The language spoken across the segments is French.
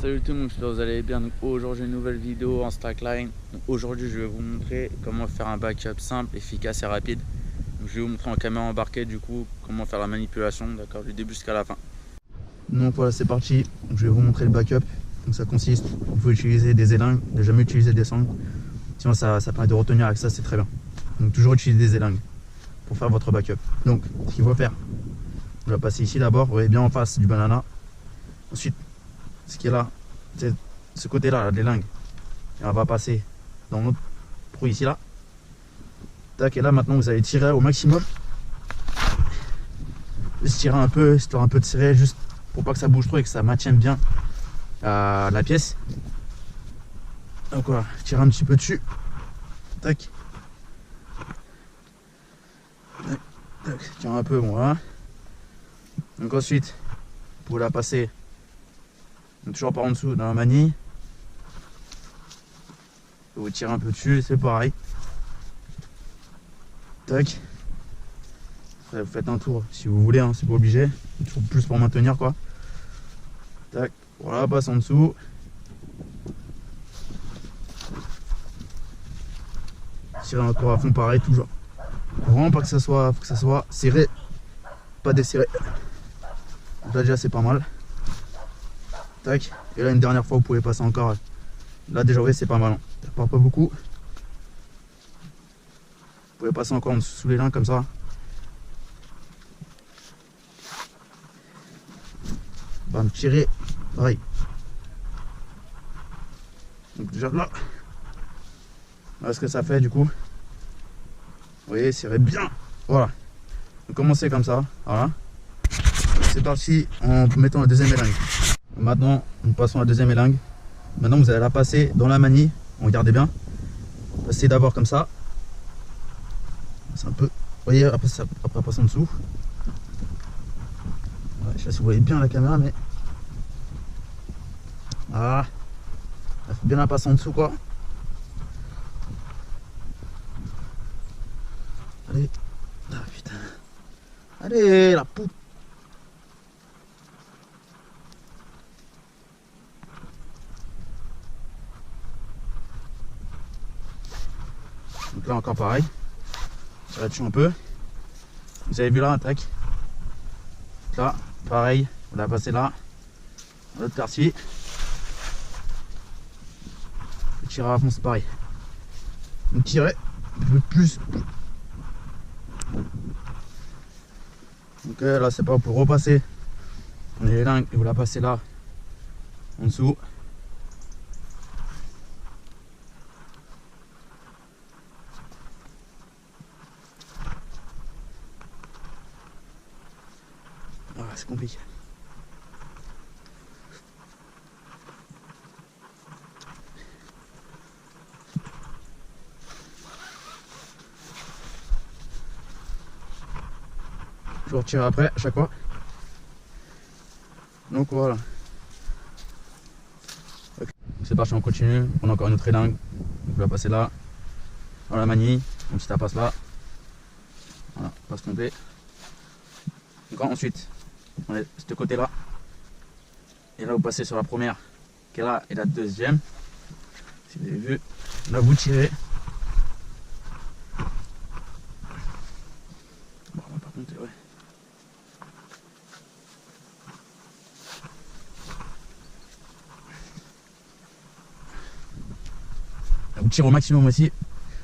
Salut tout le monde, j'espère que vous allez bien. Donc aujourd'hui une nouvelle vidéo en slackline. Aujourd'hui je vais vous montrer comment faire un backup simple, efficace et rapide. Donc, je vais vous montrer en caméra embarquée du coup comment faire la manipulation, d'accord, du début jusqu'à la fin. Donc voilà, c'est parti. Donc, je vais vous montrer le backup. Donc ça consiste, il faut utiliser des élingues, ne jamais utiliser des sangles. Sinon ça permet de retenir avec ça, c'est très bien. Donc toujours utiliser des élingues pour faire votre backup. Donc ce qu'il faut faire, on va passer ici d'abord, vous voyez bien en face du banana. Ensuite, ce qui est là, c'est ce côté-là, des lingues. Et on va passer dans notre trou ici là. Tac, et là maintenant vous allez tirer au maximum. Juste tirer un peu, histoire un peu de serrer, juste pour pas que ça bouge trop et que ça maintienne bien la pièce. Donc voilà, tirer un petit peu dessus. Tac. Tac, tac, tiens un peu, bon, voilà. Donc ensuite, pour la passer, donc toujours par en dessous dans la manille. Vous tirez un peu dessus, c'est pareil. Tac. Après, vous faites un tour si vous voulez, hein, c'est pas obligé. Toujours plus pour maintenir quoi. Tac, voilà, passe en dessous. Tirer encore à fond, pareil, toujours. Vraiment pas que ça soit, faut que ça soit serré, pas desserré. Donc là déjà c'est pas mal. Tac. Et là une dernière fois vous pouvez passer encore. Là déjà oui c'est pas mal. Ça part pas beaucoup. Vous pouvez passer encore en dessous sous les lins comme ça. Bam, tirer. Pareil. Donc déjà là. Voilà ce que ça fait du coup. Vous voyez, serrez bien. Voilà. Donc commencez comme ça. Voilà. C'est parti en mettant la deuxième élingue. Maintenant, nous passons à la deuxième élingue. Maintenant, vous allez la passer dans la manille. Regardez bien. Passez d'abord comme ça. C'est un peu. Vous voyez, après passer en dessous. Ouais, je sais pas si vous voyez bien la caméra, mais. Ah. Il faut bien la passer en dessous, quoi. Allez. Ah putain. Allez, la poutre. Donc là encore pareil, ça dessus un peu. Vous avez vu là, tac. Là, pareil, vous la passez là, dans l'autre quartier. Tirez à fond, c'est pareil. Donc tirez un peu plus. Donc là c'est pas pour repasser. On est là et vous la passez là, en dessous. Ah, c'est compliqué. Je retire après à chaque fois. Donc voilà. C'est parti, on continue. On a encore une autre élingue. Donc on va passer là, dans la manille. Donc si ça passe là, voilà, pas se tromper. Donc ensuite, on est de ce côté là. Et là vous passez sur la première qui est là et la deuxième. Si vous avez vu, là vous tirez. Bon, on va pas compter, ouais. Là, vous tirez au maximum aussi. Il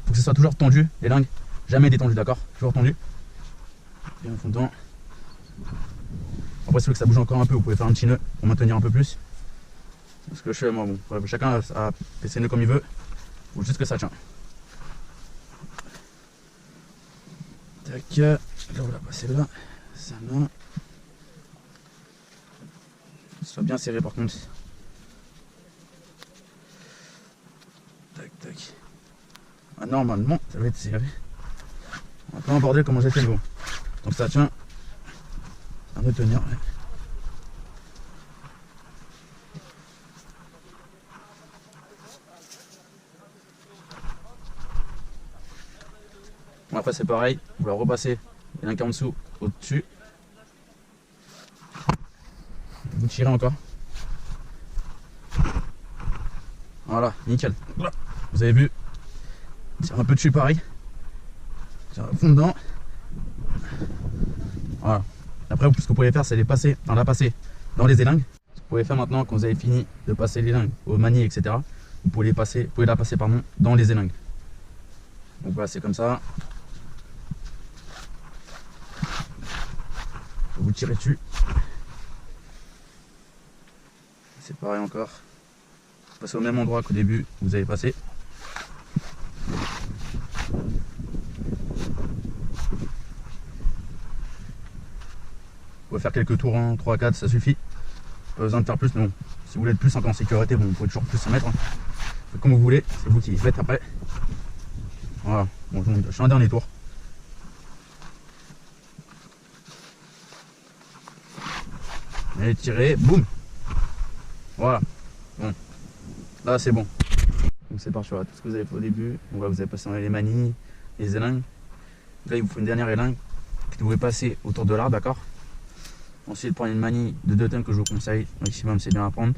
faut que ce soit toujours tendu, les lingues. Jamais détendu, d'accord? Toujours tendu. Bien au fond dedans. Après, si vous voulez que ça bouge encore un peu, vous pouvez faire un petit nœud pour maintenir un peu plus. Ce que je fais, moi, bon, chacun a fait ses nœuds comme il veut. Faut juste que ça tient. Tac. Là, on va passer là. Ça là. Soit bien serré par contre. Tac, tac. Ah, normalement, ça va être serré. On va pas emborder comment j'ai fait le bon. Donc ça tient. Ça va tenir. Ouais. Bon, après c'est pareil, vous la repassez, il y en a qu'en dessous, au-dessus. Vous tirez encore. Voilà, nickel. Voilà. Vous avez vu, tire un peu dessus pareil. Tire à fond dedans. Voilà. Après, ce que vous pouvez faire, c'est la passer dans les élingues. Ce que vous pouvez faire maintenant, quand vous avez fini de passer les lingues au manier, etc., vous pouvez la passer dans les élingues. Donc voilà, c'est comme ça. Vous tirez dessus. C'est pareil encore. Vous passez au même endroit qu'au début, vous avez passé. Vous pouvez faire quelques tours, 3, 4, ça suffit. Pas besoin de faire plus, mais bon, si vous voulez être plus en sécurité, bon, vous pouvez toujours plus en mettre. Faites comme vous voulez, c'est vous qui faites après. Voilà, bon, je fais un dernier tour. Et tirez, boum. Voilà, bon, là c'est bon. Donc c'est parti, voilà, tout ce que vous avez fait au début. Donc là, vous avez passé dans les manilles, les élingues. Là, il vous faut une dernière élingue que vous pouvez passer autour de l'arbre, d'accord. Ensuite, prenez une manille de 2 tonnes que je vous conseille, maximum c'est bien à prendre.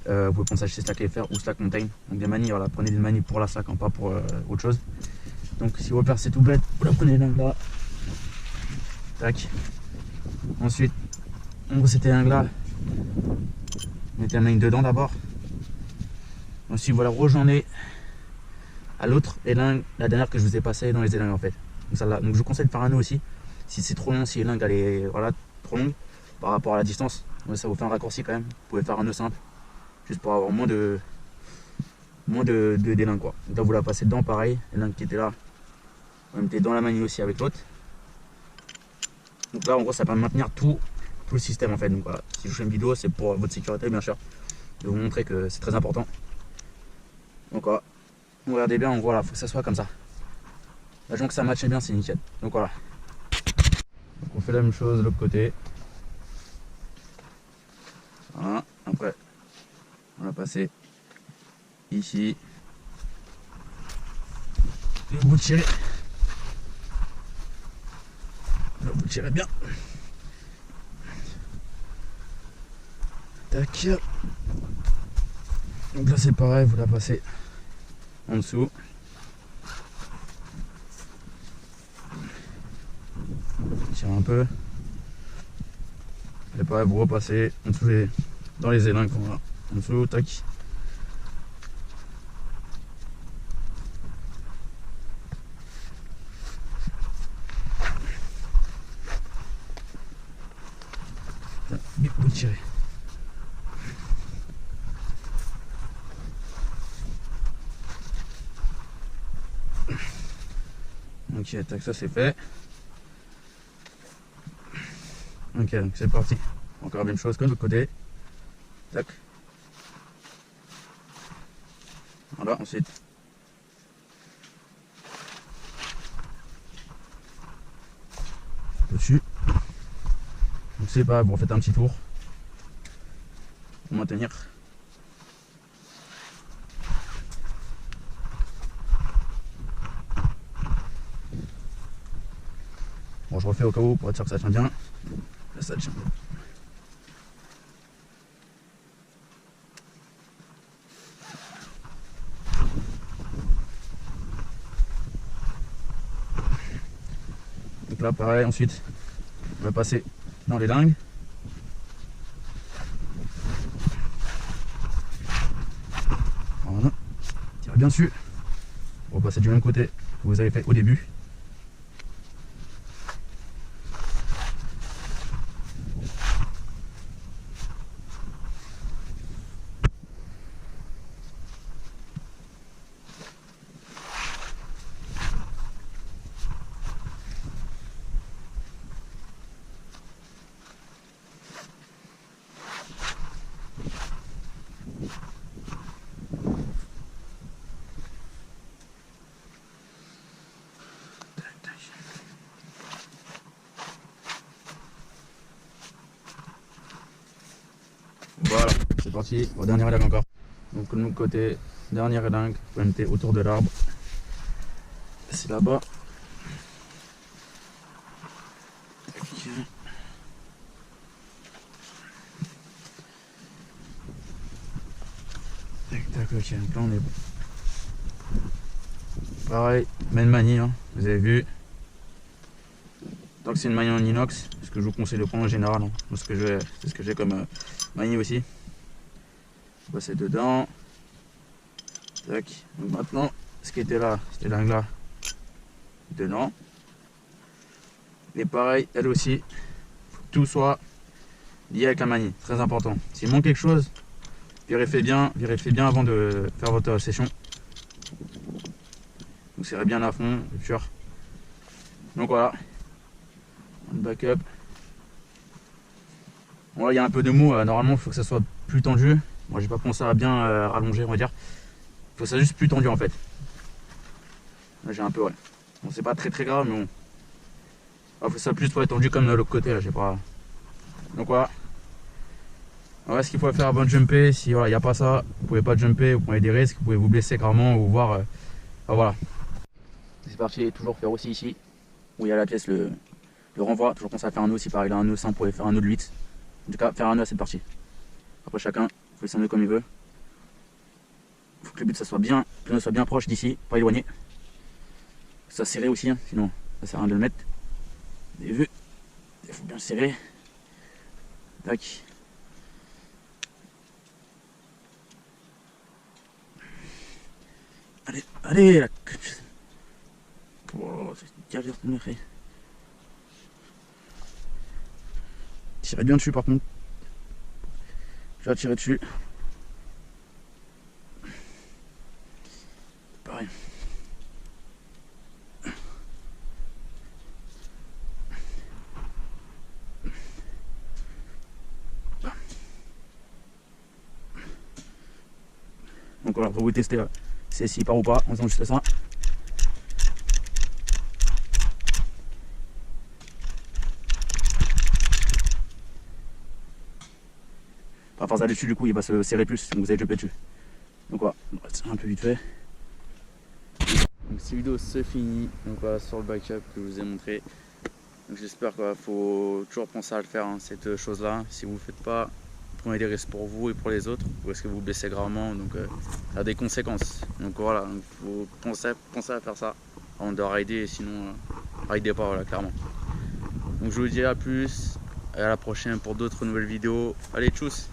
Vous pouvez prendre ça chez Slack FR ou Slack Mountain. Donc des manilles, voilà, prenez des manilles pour la Slack, pas pour autre chose. Donc si vous repère c'est tout bête, vous la prenez là, tac. Ensuite, on ouvre cette élingue là, mettez la manille dedans d'abord. Ensuite voilà, rejoignez à l'autre élingue, la dernière que je vous ai passée dans les élingues en fait. Donc, ça, là. Donc je vous conseille de faire un nœud aussi. Si c'est trop long, si l'élingue elle est voilà, trop longue par rapport à la distance, ça vous fait un raccourci quand même. Vous pouvez faire un nœud simple, juste pour avoir moins de d'élingues quoi. Donc là vous la passez dedans pareil, l'élingue qui était là, vous la mettez dans la manille aussi avec l'autre. Donc là en gros ça va maintenir tout le système en fait. Donc voilà, si je fais une vidéo c'est pour votre sécurité bien sûr, de vous montrer que c'est très important. Donc voilà, regardez bien, en gros là, faut que ça soit comme ça. Imaginons que ça matche bien, c'est nickel. Donc voilà. Donc on fait la même chose de l'autre côté. Voilà, après on va passer ici. Et vous tirez. Là, vous tirez bien. Tac. Donc là c'est pareil, vous la passez en dessous. Tirez un peu. Et pareil, vous repassez en dessous dans les élingues. Voilà. En dessous, tac. Vous tirez. Ok, tac, ça c'est fait. Ok, donc c'est parti. Encore la même chose que de l'autre côté. Tac. Voilà, ensuite. Dessus. Donc c'est pas, vous refaites un petit tour. Pour maintenir. Bon, je refais au cas où pour être sûr que ça tient bien. Là, ça tient. Donc là, pareil, ensuite, on va passer dans les lingues. Voilà. Tirez bien dessus. On va passer du même côté que vous avez fait au début. Voilà, c'est parti, au dernier élingue encore. Donc de l'autre côté, dernière élingue, vous pouvez mettre autour de l'arbre. C'est là-bas. Tac, tac, ok, donc là on est bon. Pareil, même manie, hein, vous avez vu. Tant que c'est une manie en inox, ce que je vous conseille de prendre en général, hein, c'est ce que j'ai comme manie aussi. On va passer dedans. Tac. Donc maintenant, ce qui était là, c'était là, dedans. Et pareil, elle aussi, faut que tout soit lié avec la manie, très important. S'il manque quelque chose, vérifiez bien avant de faire votre session. Donc serrez bien à fond, rupture. Donc voilà, le backup. Bon là il y a un peu de mou, normalement il faut que ça soit plus tendu. Moi j'ai pas pensé à bien rallonger, on va dire. Il faut que ça soit juste plus tendu en fait. Là j'ai un peu, ouais. Bon c'est pas très grave, mais bon. Il faut que ça soit plus tendu comme de l'autre côté là, j'ai pas. Donc voilà. Voilà ce qu'il faut faire avant de jumper. Si voilà, il n'y a pas ça, vous pouvez pas jumper, vous prenez des risques, vous pouvez vous blesser gravement ou voir. Voilà. C'est parti, toujours faire aussi ici, où il y a la pièce, le renvoi. Toujours penser à faire un nœud, si pareil, là un nœud simple, vous pouvez faire un nœud de 8. En tout cas, faire un nœud à cette partie. Après chacun, il faut s'en comme il veut. Il faut que le but ça soit bien, que le nœud soit bien proche d'ici, pas éloigné. Ça serré aussi, hein, sinon ça sert à rien de le mettre. Vous avez vu, il faut bien le serrer. Tac. Allez, la... Oh, c'est galère de me faire. Tirez bien dessus par contre. Je vais tirer dessus. Pareil. Donc voilà, pour vous tester c'est s'il part ou pas, en faisant juste ça. À force d'aller dessus, du coup, il va se serrer plus, donc vous allez jumper dessus. Donc voilà, un peu vite fait. Donc cette vidéo se finit, donc voilà, sur le backup que je vous ai montré. Donc j'espère qu'il faut toujours penser à le faire, hein, cette chose là. Si vous ne le faites pas, prenez des risques pour vous et pour les autres, ou est-ce que vous blessez gravement, donc ça a des conséquences. Donc voilà, il faut penser à faire ça avant de rider, sinon ridez pas, voilà, clairement. Donc je vous dis à plus, et à la prochaine pour d'autres nouvelles vidéos. Allez, tchuss!